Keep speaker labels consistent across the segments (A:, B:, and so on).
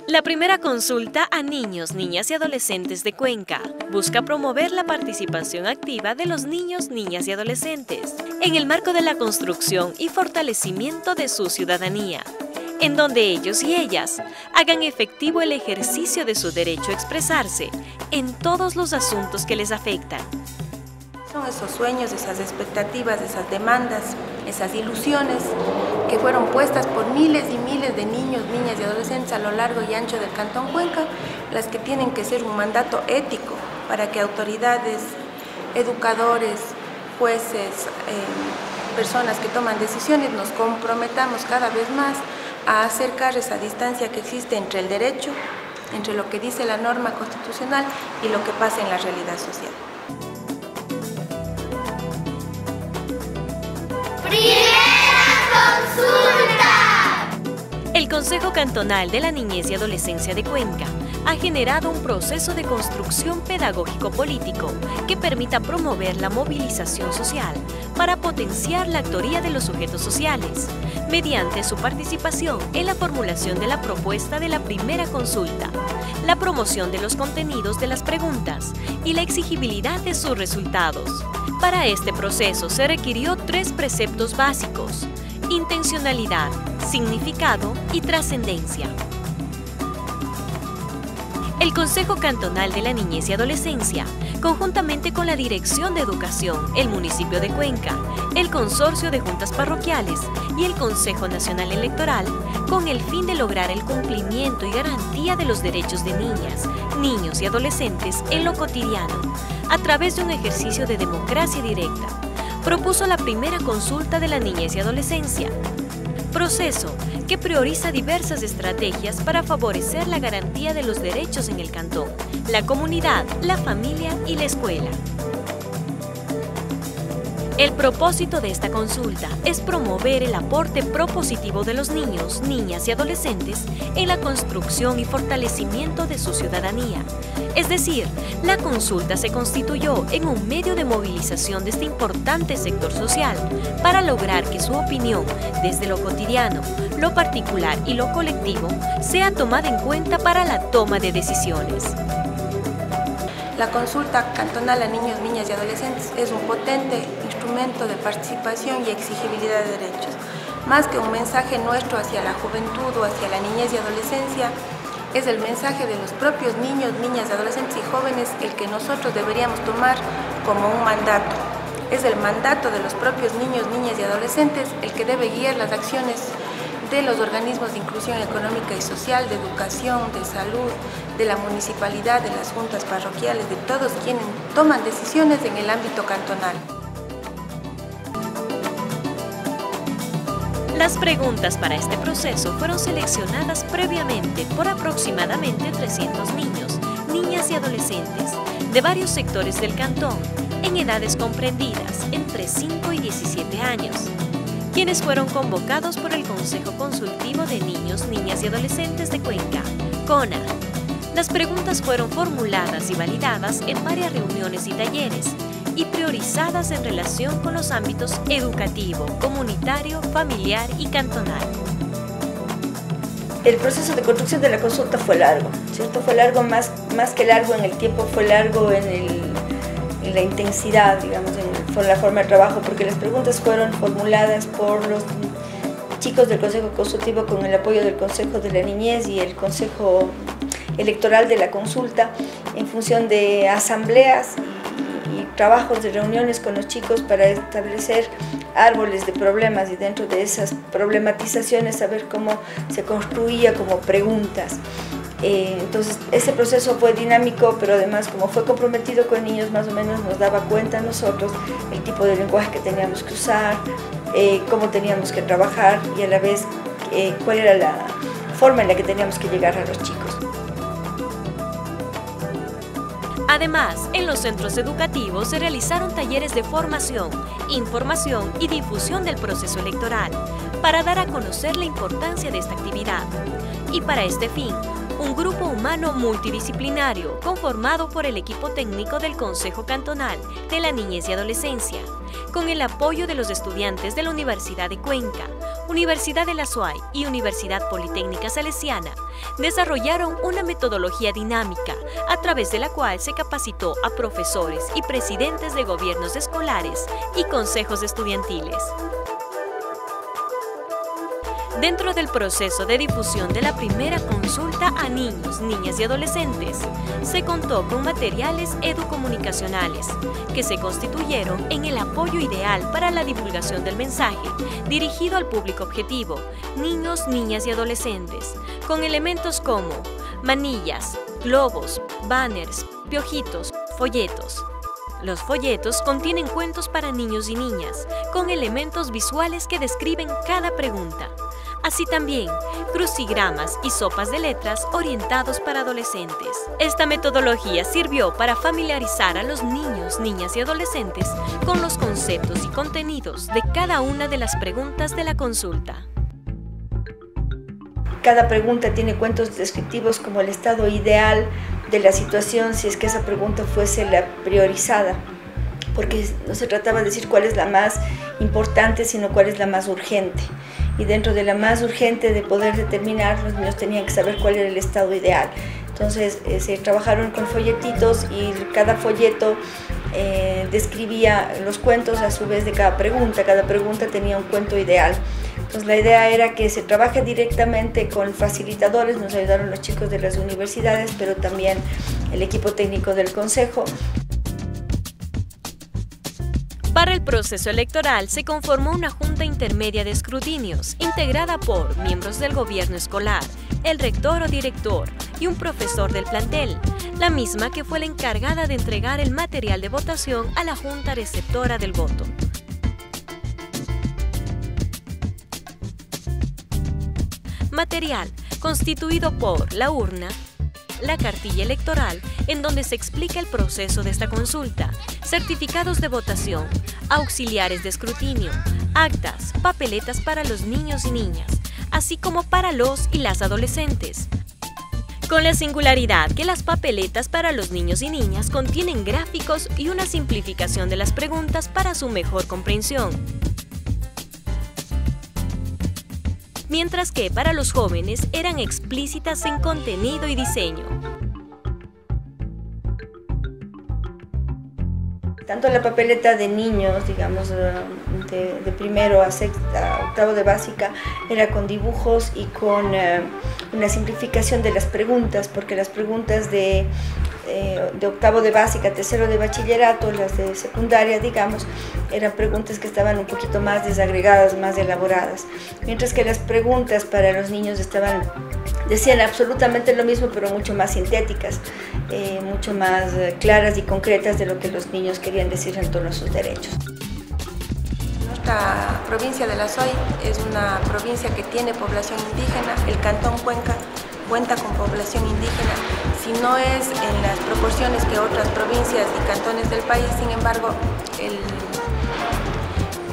A: La primera consulta a niños, niñas y adolescentes de Cuenca busca promover la participación activa de los niños, niñas y adolescentes en el marco de la construcción y fortalecimiento de su ciudadanía, en donde ellos y ellas hagan efectivo el ejercicio de su derecho a expresarse en todos los asuntos que les afectan.
B: Son esos sueños, esas expectativas, esas demandas, esas ilusiones que fueron puestas por miles y miles de niños, niñas y adolescentes a lo largo y ancho del Cantón Cuenca, las que tienen que ser un mandato ético para que autoridades, educadores, jueces, personas que toman decisiones nos comprometamos cada vez más a acercar esa distancia que existe entre el derecho, entre lo que dice la norma constitucional y lo que pasa en la realidad social.
A: El Consejo Cantonal de la Niñez y Adolescencia de Cuenca ha generado un proceso de construcción pedagógico-político que permita promover la movilización social para potenciar la actoría de los sujetos sociales, mediante su participación en la formulación de la propuesta de la primera consulta, la promoción de los contenidos de las preguntas y la exigibilidad de sus resultados. Para este proceso se requirió 3 preceptos básicos: intencionalidad, significado y trascendencia. El Consejo Cantonal de la Niñez y Adolescencia, conjuntamente con la Dirección de Educación, el municipio de Cuenca, el Consorcio de Juntas Parroquiales y el Consejo Nacional Electoral, con el fin de lograr el cumplimiento y garantía de los derechos de niñas, niños y adolescentes en lo cotidiano, a través de un ejercicio de democracia directa, propuso la primera consulta de la niñez y adolescencia, proceso que prioriza diversas estrategias para favorecer la garantía de los derechos en el cantón, la comunidad, la familia y la escuela. El propósito de esta consulta es promover el aporte propositivo de los niños, niñas y adolescentes en la construcción y fortalecimiento de su ciudadanía. Es decir, la consulta se constituyó en un medio de movilización de este importante sector social para lograr que su opinión, desde lo cotidiano, lo particular y lo colectivo, sea tomada en cuenta para la toma de decisiones.
B: La consulta cantonal a niños, niñas y adolescentes es un potente instrumento de participación y exigibilidad de derechos. Más que un mensaje nuestro hacia la juventud o hacia la niñez y adolescencia, es el mensaje de los propios niños, niñas, adolescentes y jóvenes el que nosotros deberíamos tomar como un mandato. Es el mandato de los propios niños, niñas y adolescentes el que debe guiar las acciones de los organismos de inclusión económica y social, de educación, de salud, de la municipalidad, de las juntas parroquiales, de todos quienes toman decisiones en el ámbito cantonal.
A: Las preguntas para este proceso fueron seleccionadas previamente por aproximadamente 300 niños, niñas y adolescentes de varios sectores del cantón, en edades comprendidas entre 5 y 17 años, quienes fueron convocados por el Consejo Consultivo de Niños, Niñas y Adolescentes de Cuenca, CONA. Las preguntas fueron formuladas y validadas en varias reuniones y talleres y priorizadas en relación con los ámbitos educativo, comunitario, familiar y cantonal.
C: El proceso de construcción de la consulta fue largo, ¿cierto? Fue largo, más que largo en el tiempo, fue largo en la intensidad, digamos, por la forma de trabajo, porque las preguntas fueron formuladas por los chicos del Consejo Consultivo con el apoyo del Consejo de la Niñez y el Consejo Electoral de la consulta, en función de asambleas y trabajos de reuniones con los chicos para establecer árboles de problemas y dentro de esas problematizaciones saber cómo se construía como preguntas. Entonces ese proceso fue dinámico, pero además como fue comprometido con niños, más o menos nos daba cuenta a nosotros el tipo de lenguaje que teníamos que usar, cómo teníamos que trabajar y a la vez cuál era la forma en la que teníamos que llegar a los chicos.
A: Además, en los centros educativos se realizaron talleres de formación, información y difusión del proceso electoral para dar a conocer la importancia de esta actividad. y para este fin, un grupo humano multidisciplinario conformado por el equipo técnico del Consejo Cantonal de la Niñez y Adolescencia, con el apoyo de los estudiantes de la Universidad de Cuenca, Universidad de la SUAY y Universidad Politécnica Salesiana, desarrollaron una metodología dinámica a través de la cual se capacitó a profesores y presidentes de gobiernos escolares y consejos estudiantiles. Dentro del proceso de difusión de la primera consulta a niños, niñas y adolescentes, se contó con materiales educomunicacionales que se constituyeron en el apoyo ideal para la divulgación del mensaje dirigido al público objetivo, niños, niñas y adolescentes, con elementos como manillas, globos, banners, piojitos, folletos. Los folletos contienen cuentos para niños y niñas, con elementos visuales que describen cada pregunta. Así también, crucigramas y sopas de letras orientados para adolescentes. Esta metodología sirvió para familiarizar a los niños, niñas y adolescentes con los conceptos y contenidos de cada una de las preguntas de la consulta.
C: Cada pregunta tiene cuentos descriptivos como el estado ideal de la situación si es que esa pregunta fuese la priorizada, porque no se trataba de decir cuál es la más importante, sino cuál es la más urgente. Y dentro de la más urgente de poder determinar, los niños tenían que saber cuál era el estado ideal. Entonces se trabajaron con folletitos y cada folleto describía los cuentos a su vez de cada pregunta tenía un cuento ideal. Entonces la idea era que se trabaje directamente con facilitadores, nos ayudaron los chicos de las universidades, pero también el equipo técnico del consejo.
A: Para el proceso electoral se conformó una junta intermedia de escrutinios, integrada por miembros del gobierno escolar, el rector o director y un profesor del plantel, la misma que fue la encargada de entregar el material de votación a la junta receptora del voto. Material constituido por la urna, la cartilla electoral, en donde se explica el proceso de esta consulta, certificados de votación, auxiliares de escrutinio, actas, papeletas para los niños y niñas, así como para los y las adolescentes. Con la singularidad que las papeletas para los niños y niñas contienen gráficos y una simplificación de las preguntas para su mejor comprensión. Mientras que para los jóvenes eran explícitas en contenido y diseño.
C: Tanto la papeleta de niños, digamos, de primero a octavo de básica, era con dibujos y con una simplificación de las preguntas, porque las preguntas de octavo de básica, tercero de bachillerato, las de secundaria, digamos, eran preguntas que estaban un poquito más desagregadas, más elaboradas, mientras que las preguntas para los niños decían absolutamente lo mismo, pero mucho más sintéticas, mucho más claras y concretas de lo que los niños querían decir en torno a sus derechos.
B: Nuestra provincia de la SUAY es una provincia que tiene población indígena. El Cantón Cuenca cuenta con población indígena, si no es en las proporciones que otras provincias y cantones del país. Sin embargo,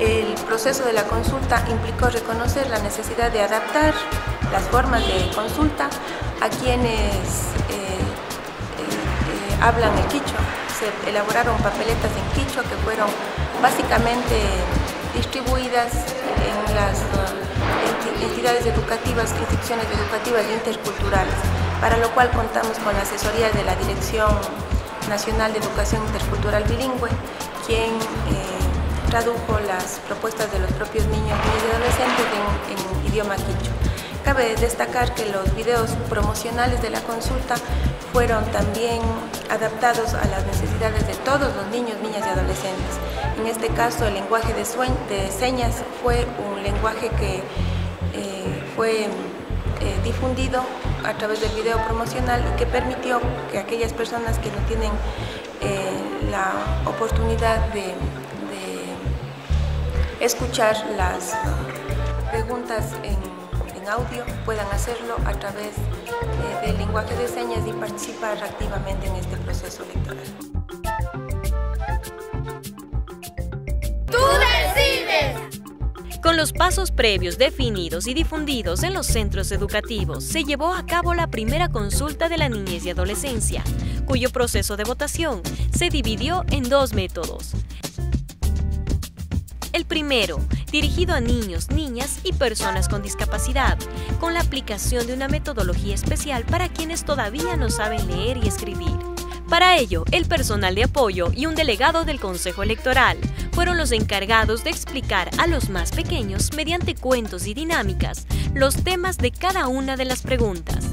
B: el proceso de la consulta implicó reconocer la necesidad de adaptar las formas de consulta a quienes hablan el quichua. Se elaboraron papeletas en quichua que fueron básicamente distribuidas en las entidades educativas, instituciones educativas interculturales, para lo cual contamos con la asesoría de la Dirección Nacional de Educación Intercultural Bilingüe, quien tradujo las propuestas de los propios niños y adolescentes en idioma quichua. Cabe destacar que los videos promocionales de la consulta fueron también adaptados a las necesidades de todos los niños, niñas y adolescentes. En este caso, el lenguaje de señas fue un lenguaje que fue difundido a través del video promocional y que permitió que aquellas personas que no tienen la oportunidad de escuchar las preguntas en audio puedan hacerlo a través del lenguaje de señas y participar activamente en este proceso electoral.
D: ¡Tú decides!
A: Con los pasos previos definidos y difundidos en los centros educativos, se llevó a cabo la primera consulta de la niñez y adolescencia, cuyo proceso de votación se dividió en 2 métodos. El primero, dirigido a niños, niñas y personas con discapacidad, con la aplicación de una metodología especial para quienes todavía no saben leer y escribir. Para ello, el personal de apoyo y un delegado del Consejo Electoral fueron los encargados de explicar a los más pequeños, mediante cuentos y dinámicas, los temas de cada una de las preguntas.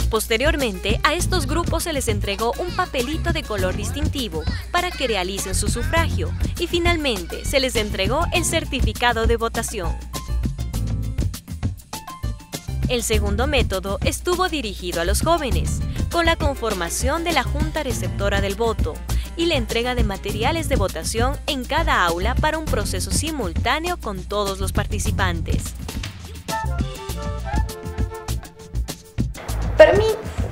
A: Posteriormente, a estos grupos se les entregó un papelito de color distintivo para que realicen su sufragio y finalmente se les entregó el certificado de votación. El segundo método estuvo dirigido a los jóvenes, con la conformación de la Junta Receptora del Voto y la entrega de materiales de votación en cada aula para un proceso simultáneo con todos los participantes.
D: Para mí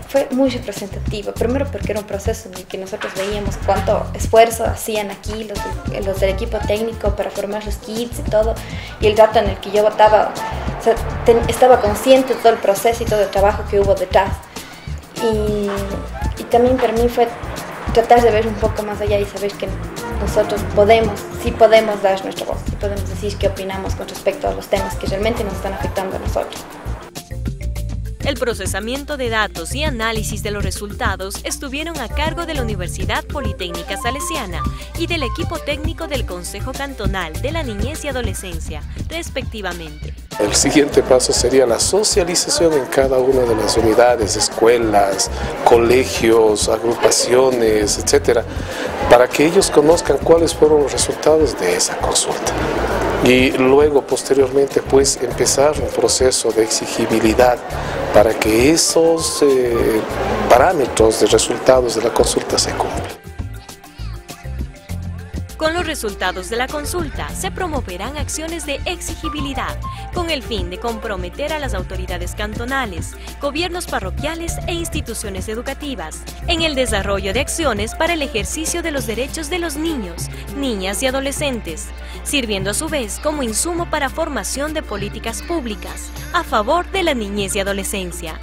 D: fue muy representativo, primero porque era un proceso en el que nosotros veíamos cuánto esfuerzo hacían aquí los del equipo técnico para formar los kits y todo, y el rato en el que yo votaba, o sea, estaba consciente de todo el proceso y todo el trabajo que hubo detrás. Y también para mí fue tratar de ver un poco más allá y saber que nosotros sí podemos dar nuestra voz, sí podemos decir qué opinamos con respecto a los temas que realmente nos están afectando a nosotros.
A: El procesamiento de datos y análisis de los resultados estuvieron a cargo de la Universidad Politécnica Salesiana y del equipo técnico del Consejo Cantonal de la Niñez y Adolescencia, respectivamente.
E: El siguiente paso sería la socialización en cada una de las unidades, escuelas, colegios, agrupaciones, etcétera, para que ellos conozcan cuáles fueron los resultados de esa consulta. Y luego, posteriormente, pues empezar un proceso de exigibilidad para que esos parámetros de resultados de la consulta se cumplan.
A: Con los resultados de la consulta se promoverán acciones de exigibilidad con el fin de comprometer a las autoridades cantonales, gobiernos parroquiales e instituciones educativas en el desarrollo de acciones para el ejercicio de los derechos de los niños, niñas y adolescentes, sirviendo a su vez como insumo para formación de políticas públicas a favor de la niñez y adolescencia.